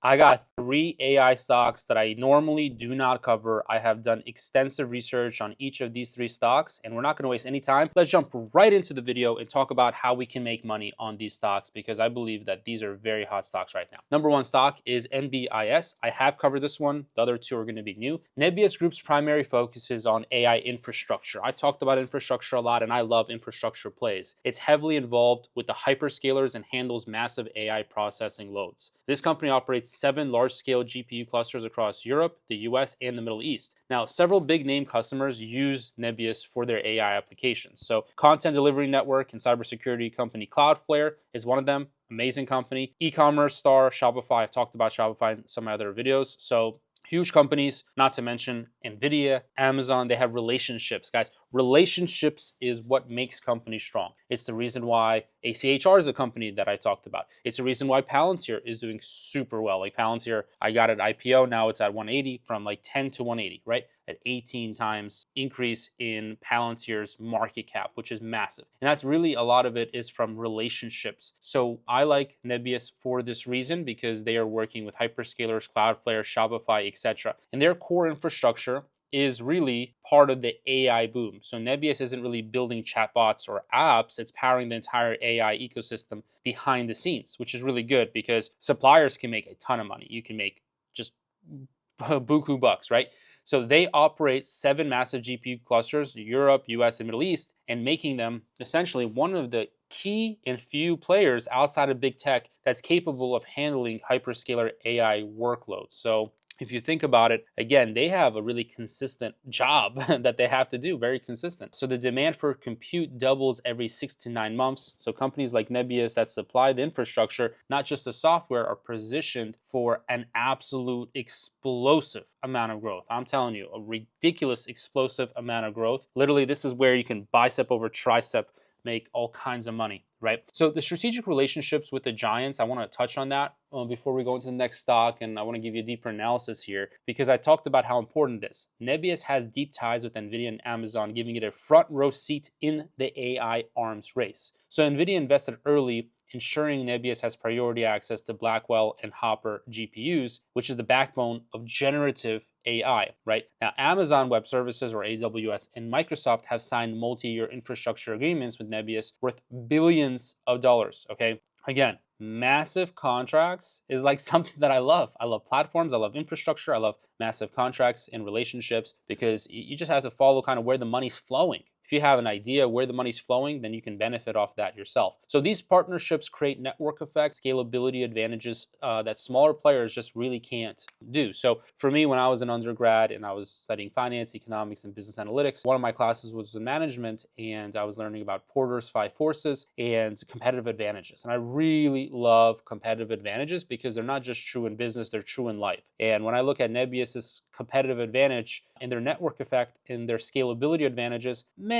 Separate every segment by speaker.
Speaker 1: I got three AI stocks that I normally do not cover. I have done extensive research on each of these three stocks, and we're not going to waste any time. Let's jump right into the video and talk about how we can make money on these stocks because I believe that these are very hot stocks right now. Number one stock is NBIS. I have covered this one. The other two are going to be new. Nebius Group's primary focus is on AI infrastructure. I talked about infrastructure a lot, and I love infrastructure plays. It's heavily involved with the hyperscalers and handles massive AI processing loads. This company operates 7 large-scale GPU clusters across Europe, the US, and the Middle East. Now, several big-name customers use Nebius for their AI applications. So, content delivery network and cybersecurity company Cloudflare is one of them. Amazing company. E-commerce star Shopify. I've talked about Shopify in some other videos. So, huge companies, not to mention Nvidia, Amazon, they have relationships. Guys, relationships is what makes companies strong. It's the reason why ACHR is a company that I talked about. It's the reason why Palantir is doing super well. Like Palantir, I got it IPO, now it's at 180 from like 10 to 180, right? At 18 times increase in Palantir's market cap, which is massive. And that's really a lot of it is from relationships. So I like Nebius for this reason because they are working with hyperscalers, Cloudflare, Shopify, etc. And their core infrastructure is really part of the AI boom. So Nebius isn't really building chatbots or apps, it's powering the entire AI ecosystem behind the scenes, which is really good because suppliers can make a ton of money. You can make just buku bucks, right? So they operate 7 massive GPU clusters, Europe, US, and Middle East, and making them essentially one of the key and few players outside of big tech that's capable of handling hyperscaler AI workloads. So if you think about it, again, they have a really consistent job that they have to do, very consistent. So the demand for compute doubles every 6 to 9 months. So companies like Nebius that supply the infrastructure, not just the software, are positioned for an absolute explosive amount of growth. I'm telling you, a ridiculous explosive amount of growth. Literally, this is where you can bicep over tricep make all kinds of money, right? So the strategic relationships with the giants, I want to touch on that before we go into the next stock, and I want to give you a deeper analysis here because I talked about how important it is. Nebius has deep ties with Nvidia and Amazon, giving it a front row seat in the AI arms race. So Nvidia invested early, ensuring Nebius has priority access to Blackwell and Hopper GPUs, which is the backbone of generative AI, right? Now, Amazon Web Services, or AWS, and Microsoft have signed multi-year infrastructure agreements with Nebius worth billions of dollars, okay? Again, massive contracts is like something that I love. I love platforms, I love infrastructure, I love massive contracts and relationships because you just have to follow kind of where the money's flowing. If you have an idea where the money's flowing, then you can benefit off that yourself. So these partnerships create network effects, scalability advantages that smaller players just really can't do. So for me, when I was an undergrad and I was studying finance, economics, and business analytics, one of my classes was in management, and I was learning about Porter's 5 forces and competitive advantages. And I really love competitive advantages because they're not just true in business, they're true in life. And when I look at Nebius's competitive advantage and their network effect and their scalability advantages, man,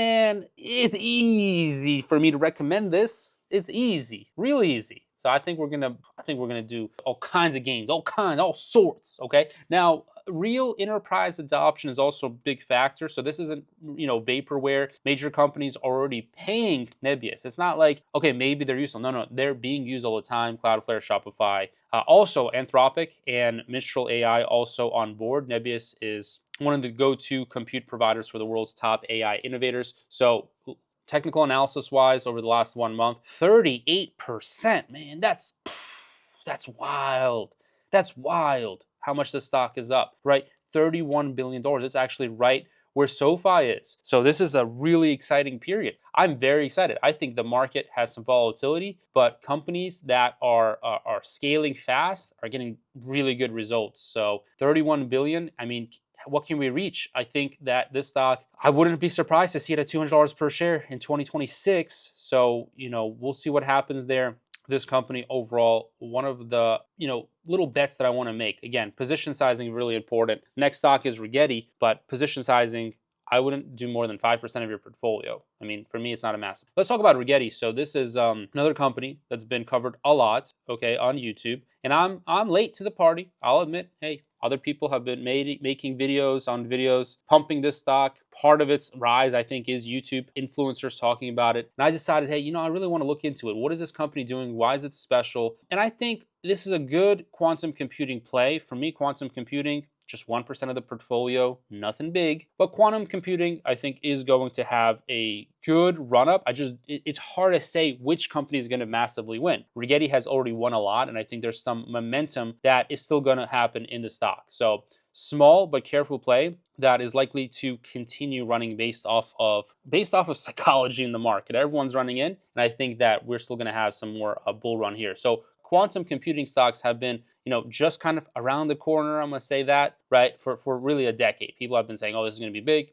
Speaker 1: it's easy for me to recommend this. It's easy, real easy. So I think we're gonna do all kinds of games, all sorts. Okay. Now, real enterprise adoption is also a big factor. So this isn't, vaporware. Major companies are already paying Nebius. It's not like, okay, maybe they're useful. No, they're being used all the time. Cloudflare, Shopify, also Anthropic and Mistral AI also on board. Nebius is one of the go-to compute providers for the world's top AI innovators. So technical analysis wise, over the last 1 month, 38%, man, that's wild. That's wild how much the stock is up, right? $31 billion. It's actually right where SoFi is. So this is a really exciting period. I'm very excited. I think the market has some volatility, but companies that are scaling fast are getting really good results. So 31 billion, I mean, what can we reach? I think that this stock, I wouldn't be surprised to see it at $200 per share in 2026. So, we'll see what happens there. This company overall, one of the, little bets that I want to make. Again, position sizing is really important. Next stock is Rigetti, but position sizing, I wouldn't do more than 5% of your portfolio. I mean, for me, it's not a massive. Let's talk about Rigetti. So this is another company that's been covered a lot, okay, on YouTube. And I'm late to the party. I'll admit, hey, Other people have been making videos on videos pumping this stock. Part of its rise, I think, is YouTube influencers talking about it. And I decided, hey, I really want to look into it. What is this company doing? Why is it special? And I think this is a good quantum computing play. For me, quantum computing, just 1% of the portfolio, nothing big. But quantum computing, I think, is going to have a good run up. It's hard to say which company is going to massively win. Rigetti has already won a lot, and I think there's some momentum that is still going to happen in the stock. So small but careful play that is likely to continue running based off of psychology in the market. Everyone's running in, and I think that we're still going to have some more bull run here. So quantum computing stocks have been, just kind of around the corner. I'm going to say that, right? For really a decade. People have been saying, oh, this is going to be big.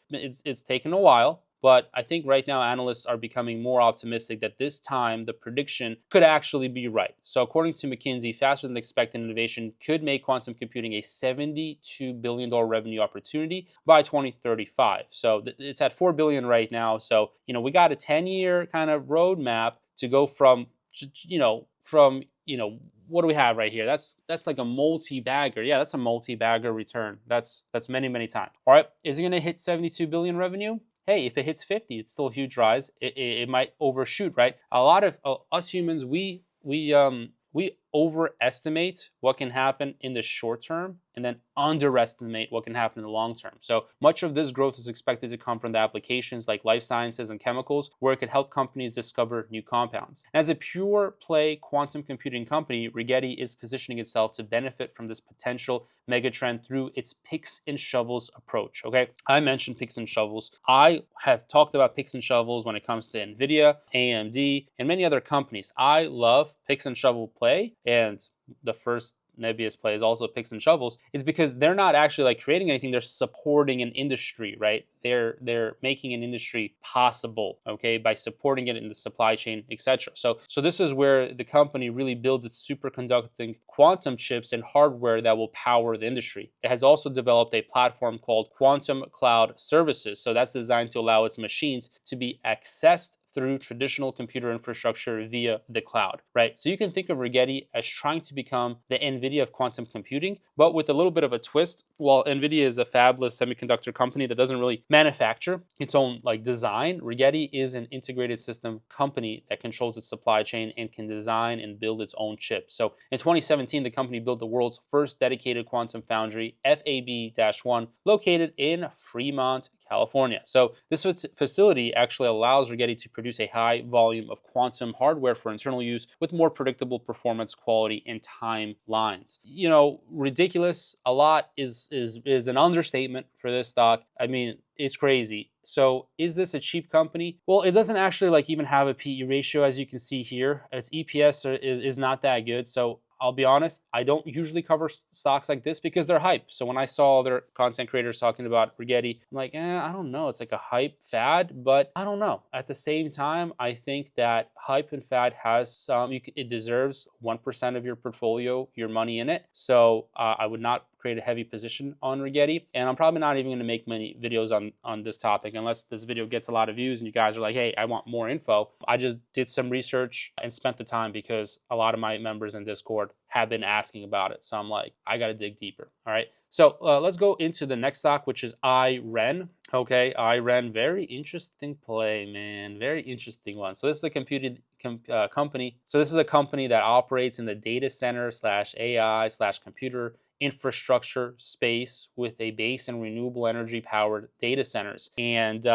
Speaker 1: It's taken a while. But I think right now analysts are becoming more optimistic that this time the prediction could actually be right. So according to McKinsey, faster than expected innovation could make quantum computing a $72 billion revenue opportunity by 2035. So it's at $4 billion right now. So, we got a 10-year kind of roadmap to go from what do we have right here? That's like a multi-bagger. Yeah, that's a multi-bagger return. That's many times. All right, is it going to hit 72 billion revenue? Hey, if it hits 50, it's still a huge rise. It might overshoot, right? A lot of us humans, we overestimate what can happen in the short term and then underestimate what can happen in the long term. So much of this growth is expected to come from the applications like life sciences and chemicals, where it could help companies discover new compounds. As a pure play quantum computing company, Rigetti is positioning itself to benefit from this potential megatrend through its picks and shovels approach. Okay, I mentioned picks and shovels. I have talked about picks and shovels when it comes to NVIDIA, AMD, and many other companies. I love picks and shovel play, and the first Nebius play is also picks and shovels. It's because they're not actually like creating anything, they're supporting an industry, right? They're making an industry possible, okay, by supporting it in the supply chain, etc. So this is where the company really builds its superconducting quantum chips and hardware that will power the industry. It has also developed a platform called Quantum Cloud Services. So that's designed to allow its machines to be accessed through traditional computer infrastructure via the cloud, right? So you can think of Rigetti as trying to become the NVIDIA of quantum computing, but with a little bit of a twist. While NVIDIA is a fabless semiconductor company that doesn't really manufacture its own design, Rigetti is an integrated system company that controls its supply chain and can design and build its own chips. So in 2017, the company built the world's first dedicated quantum foundry, FAB-1, located in Fremont, California. So this facility actually allows Rigetti to produce a high volume of quantum hardware for internal use with more predictable performance, quality, and timelines. Ridiculous. A lot is an understatement for this stock. I mean, it's crazy. So is this a cheap company? Well, it doesn't actually even have a PE ratio, as you can see here. Its EPS is not that good. So I'll be honest, I don't usually cover stocks like this because they're hype. So when I saw other content creators talking about Rigetti, I'm like, I don't know. It's like a hype fad, but I don't know. At the same time, I think that hype and fad has some, it deserves 1% of your portfolio, your money in it. So I would not create a heavy position on Rigetti, and I'm probably not even going to make many videos on this topic unless this video gets a lot of views and you guys are like, hey, I want more info. I just did some research and spent the time because a lot of my members in Discord have been asking about it. So I'm like, I got to dig deeper. All right. So let's go into the next stock, which is IREN. Okay, IREN, very interesting play, man. Very interesting one. So this is a company. So this is a company that operates in the data center / AI / computer infrastructure space with a base in renewable energy powered data centers. And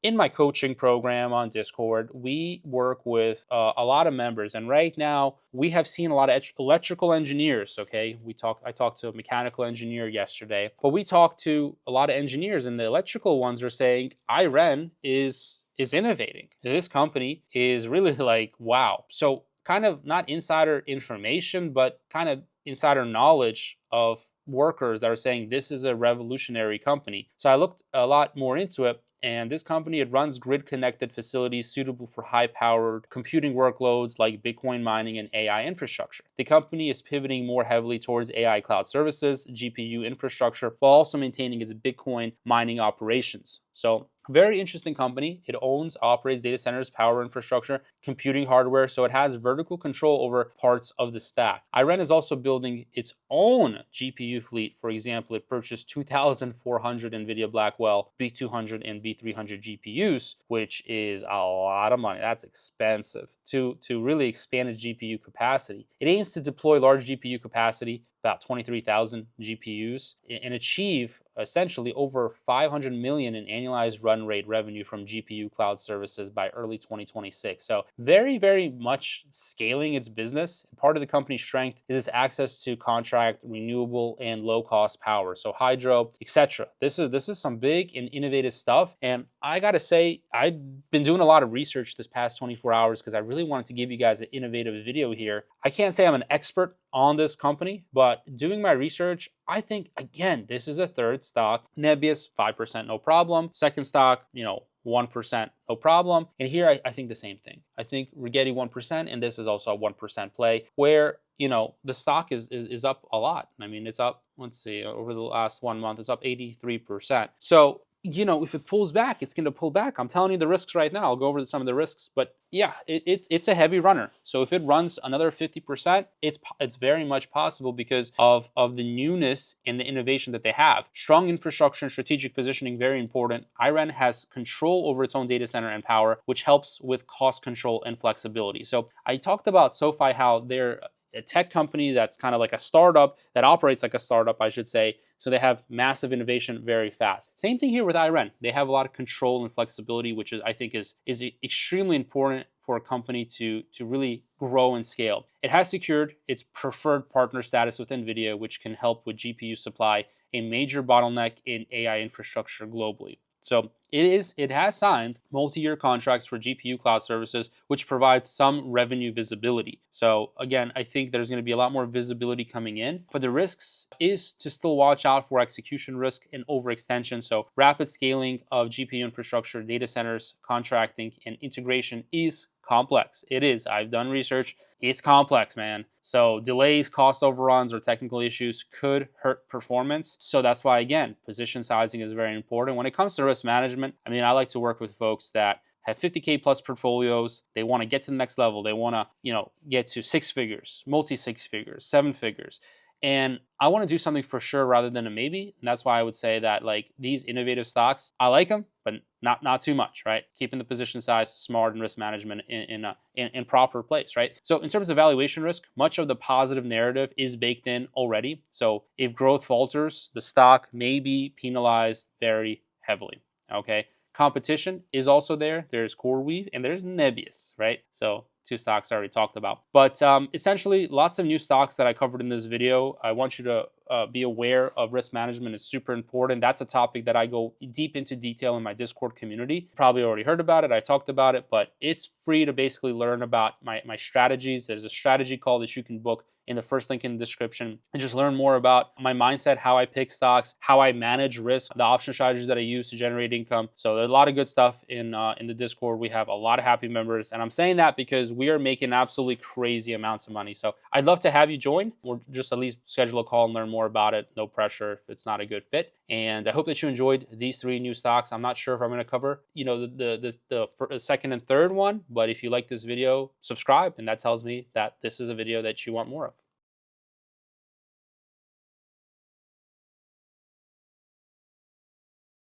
Speaker 1: in my coaching program on Discord, we work with a lot of members. And right now we have seen a lot of electrical engineers. Okay, I talked to a mechanical engineer yesterday, but we talked to a lot of engineers, and the electrical ones are saying IREN is innovating. This company is really like, wow. So kind of not insider information, but kind of insider knowledge of workers that are saying this is a revolutionary company. So I looked a lot more into it, and this company, it runs grid-connected facilities suitable for high-powered computing workloads like Bitcoin mining and AI infrastructure. The company is pivoting more heavily towards AI cloud services, GPU infrastructure, while also maintaining its Bitcoin mining operations. So Very interesting company. It owns, operates data centers, power infrastructure, computing hardware, so it has vertical control over parts of the stack. IREN is also building its own GPU fleet. For example, it purchased 2,400 NVIDIA Blackwell B200 and B300 GPUs, which is a lot of money. That's expensive to really expand its GPU capacity. It aims to deploy large GPU capacity, about 23,000 GPUs, and achieve essentially over 500 million in annualized run rate revenue from GPU cloud services by early 2026. So very much scaling its business. Part of the company's strength is its access to contract, renewable, and low cost power. So hydro, etc. This is some big and innovative stuff. And I gotta say, I've been doing a lot of research this past 24 hours because I really wanted to give you guys an innovative video here. I can't say I'm an expert on this company, but doing my research, I think, again, this is a third stock. Nebius, 5%, no problem. Second stock, 1%, no problem. And here, I think the same thing. I think Rigetti 1%, and this is also a 1% play where, the stock is up a lot. I mean, it's up, let's see, over the last 1 month, it's up 83%. So, if it pulls back, it's going to pull back. I'm telling you the risks right now. I'll go over some of the risks, but yeah, it's a heavy runner. So if it runs another 50%, it's very much possible because of the newness and the innovation that they have. Strong infrastructure and strategic positioning, very important. IREN has control over its own data center and power, which helps with cost control and flexibility. So I talked about SoFi, how they're a tech company that's kind of like a startup, that operates like a startup, I should say. So they have massive innovation very fast. Same thing here with IREN. They have a lot of control and flexibility, which I think is extremely important for a company to really grow and scale. It has secured its preferred partner status with NVIDIA, which can help with GPU supply, a major bottleneck in AI infrastructure globally. So it has signed multi-year contracts for GPU cloud services, which provides some revenue visibility. So again, I think there's going to be a lot more visibility coming in, but the risks is to still watch out for execution risk and overextension. So rapid scaling of GPU infrastructure, data centers, contracting, and integration is complex. It is. I've done research. It's complex, man. So delays, cost overruns, or technical issues could hurt performance. So that's why, again, position sizing is very important. When it comes to risk management, I mean, I like to work with folks that have 50K plus portfolios. They want to get to the next level. They want to, get to six figures, multi six figures, seven figures. And I want to do something for sure rather than a maybe. And that's why I would say that like these innovative stocks, I like them, but not too much, right? Keeping the position size smart and risk management in proper place, right? So in terms of valuation risk, much of the positive narrative is baked in already. So if growth falters, the stock may be penalized very heavily, okay? Competition is also there. There's CoreWeave and there's Nebius, right? So two stocks I already talked about. But essentially, lots of new stocks that I covered in this video. I want you to be aware of risk management is super important. That's a topic that I go deep into detail in my Discord community. Probably already heard about it. I talked about it, but it's free to basically learn about my strategies. There's a strategy call that you can book in the first link in the description and just learn more about my mindset, how I pick stocks, how I manage risk, the option strategies that I use to generate income. So there's a lot of good stuff in the Discord. We have a lot of happy members, and I'm saying that because we are making absolutely crazy amounts of money. So I'd love to have you join, or just at least schedule a call and learn more about it. No pressure if it's not a good fit. And I hope that you enjoyed these three new stocks. I'm not sure if I'm going to cover, the second and third one, but if you like this video, subscribe, and that tells me that this is a video that you want more of.